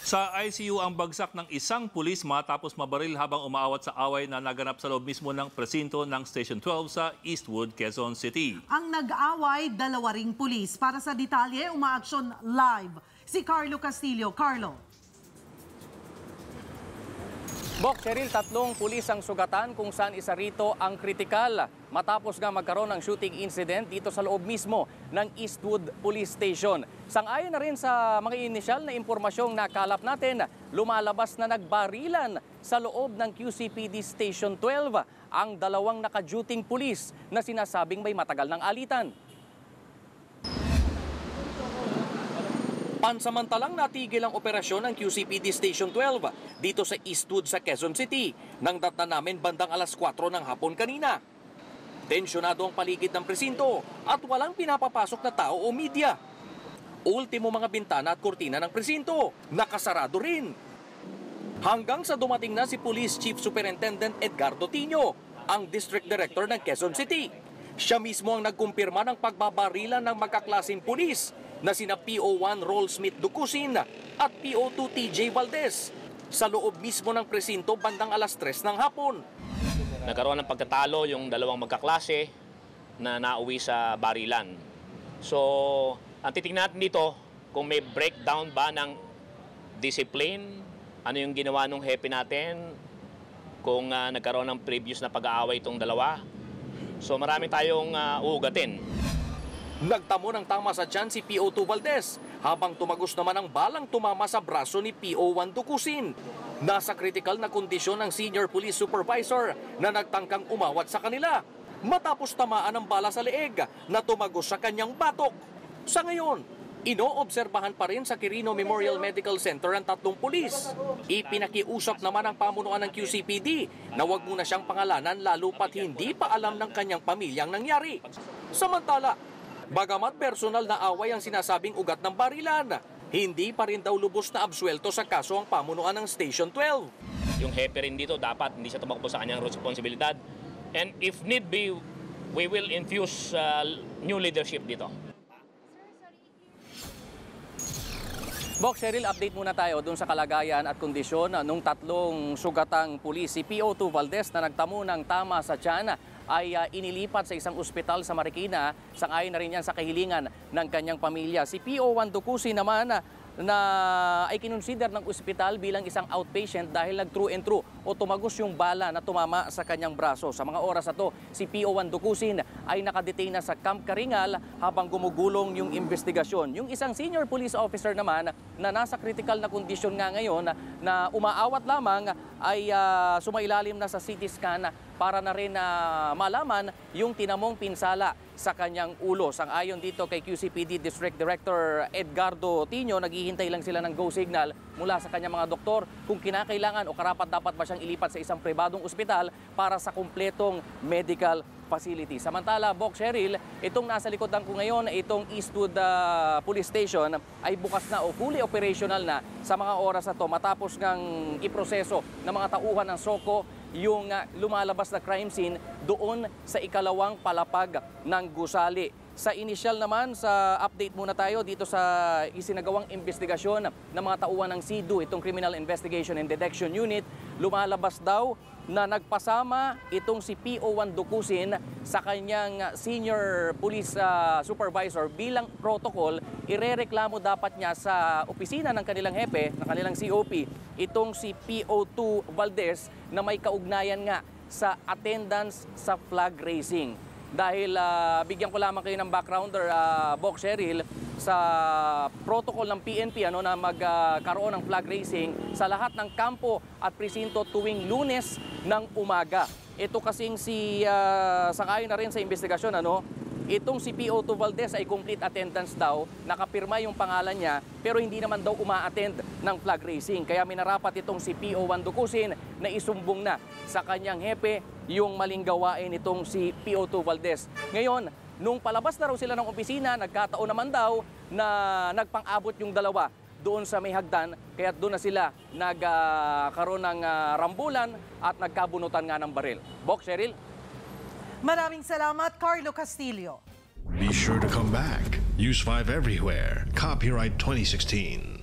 Sa ICU ang bagsak ng isang pulis matapos mabaril habang umaawat sa away na naganap sa loob mismo ng presinto ng Station 12 sa Eastwood, Quezon City. Ang nag-away, dalawa ring pulis. Para sa detalye, umaaksyon live si Carlo Castillo. Carlo. Bok, Cheryl, 3 pulis ang sugatan kung saan isa rito ang kritikal matapos nga magkaroon ng shooting incident dito sa loob mismo ng Eastwood Police Station. Sang-ayon na rin sa mga inisyal na impormasyong nakalap natin, lumalabas na nagbarilan sa loob ng QCPD Station 12 ang 2 naka-duting pulis na sinasabing may matagal ng alitan. Pansamantalang natigil ang operasyon ng QCPD Station 12 dito sa Eastwood sa Quezon City nang datnan namin bandang alas 4 ng hapon kanina. Tensyonado ang paligid ng presinto at walang pinapapasok na tao o media. Ultimo mga bintana at kurtina ng presinto, nakasarado rin. Hanggang sa dumating na si Police Chief Superintendent Edgardo Tino, ang District Director ng Quezon City. Siya mismo ang nagkumpirma ng pagbabarilan ng magkaklaseng pulis na sina PO1 Roll Smith Ducusin at PO2 TJ Valdez sa loob mismo ng presinto bandang alas 3 ng hapon. Nagkaroon ng pagtatalo yung 2 magkaklase na nauwi sa barilan. So, ang titingnan natin dito kung may breakdown ba ng discipline, ano yung ginawa ng hepe natin, kung nagkaroon ng previous na pag-aaway itong 2. So, marami tayong uugatin. Nagtamo ng tama sa tiyan si PO2 Valdez habang tumagos naman ang balang tumama sa braso ni PO1 Ducusin. Nasa critical na kondisyon ng senior police supervisor na nagtangkang umawat sa kanila matapos tamaan ng bala sa leeg na tumagos sa kanyang batok. Sa ngayon, inoobserbahan pa rin sa Quirino Memorial Medical Center ang 3 pulis. Ipinakiusap naman ang pamunuan ng QCPD na huwag muna siyang pangalanan lalo pat hindi pa alam ng kanyang pamilyang nangyari. Samantala, bagamat personal na away ang sinasabing ugat ng barilan, hindi pa rin daw lubos na absuelto sa kaso ang pamunuan ng Station 12. Yung hepe rin dito, dapat hindi siya tumakbo sa kanyang responsibilidad. And if need be, we will infuse new leadership dito. Bok, Cheryl, update muna tayo dun sa kalagayan at kondisyon nung 3 sugatang pulis. Si PO2 Valdez na nagtamo ng tama sa tiyan ay inilipat sa isang ospital sa Marikina. Sang-ayon na rin yan sa kahilingan ng kanyang pamilya. Si PO1 Ducusin naman na ay kinonsider ng ospital bilang isang outpatient dahil nag-true and true o tumagos yung bala na tumama sa kanyang braso. Sa mga oras na to, si PO1 Ducusin ay nakadetain na sa Camp Karingal habang gumugulong yung investigasyon. Yung isang senior police officer naman na nasa critical na kondisyon nga ngayon na umaawat lamang ay sumailalim na sa CT scan para na rin malaman yung tinamong pinsala sa kanyang ulo. Sang-ayon dito kay QCPD District Director Edgardo Tino, naghihintay lang sila ng go signal mula sa kanyang mga doktor kung kinakailangan o karapat-dapat ba siyang ilipat sa isang pribadong ospital para sa kumpletong medical facility. Samantala, Bok, Cheryl, itong nasa likodan ko ngayon, itong Eastwood Police Station ay bukas na o fully operational na sa mga oras na to matapos ngang iproseso ng mga tauhan ng SOCO yung lumalabas na crime scene doon sa ikalawang palapag ng gusali. Sa initial naman, sa update muna tayo dito sa isinagawang investigasyon ng mga tauhan ng CIDU, itong Criminal Investigation and Detection Unit, lumalabas daw na nagpasama itong si PO1 Ducusin sa kanyang senior police supervisor bilang protocol. Irereklamo dapat niya sa opisina ng kanilang hepe, ng kanilang COP, itong si PO2 Valdez na may kaugnayan nga sa attendance sa flag raising. Dahil bigyan ko lamang kayo ng backgrounder, Bok, Cheryl, sa protocol ng PNP na magkaroon ng flag racing sa lahat ng kampo at presinto tuwing Lunes ng umaga. Ito kasing sangayon na rin sa investigasyon, itong si PO2 Valdez ay complete attendance daw, nakapirma yung pangalan niya, pero hindi naman daw uma-attend ng flag racing. Kaya minarapat itong si PO1 Ducusin na isumbong na sa kanyang hepe yung maling gawain itong si PO2 Valdez. Ngayon, nung palabas na raw sila ng opisina, nagkataon naman daw na nagpang-abot yung 2 doon sa may hagdan, kaya doon na sila nagkaroon ng rambulan at nagkabunutan nga ng baril. Bok, Cheryl? Maraming salamat, Carlo Castillo. Be sure to come back. Use 5 everywhere. Copyright 2016.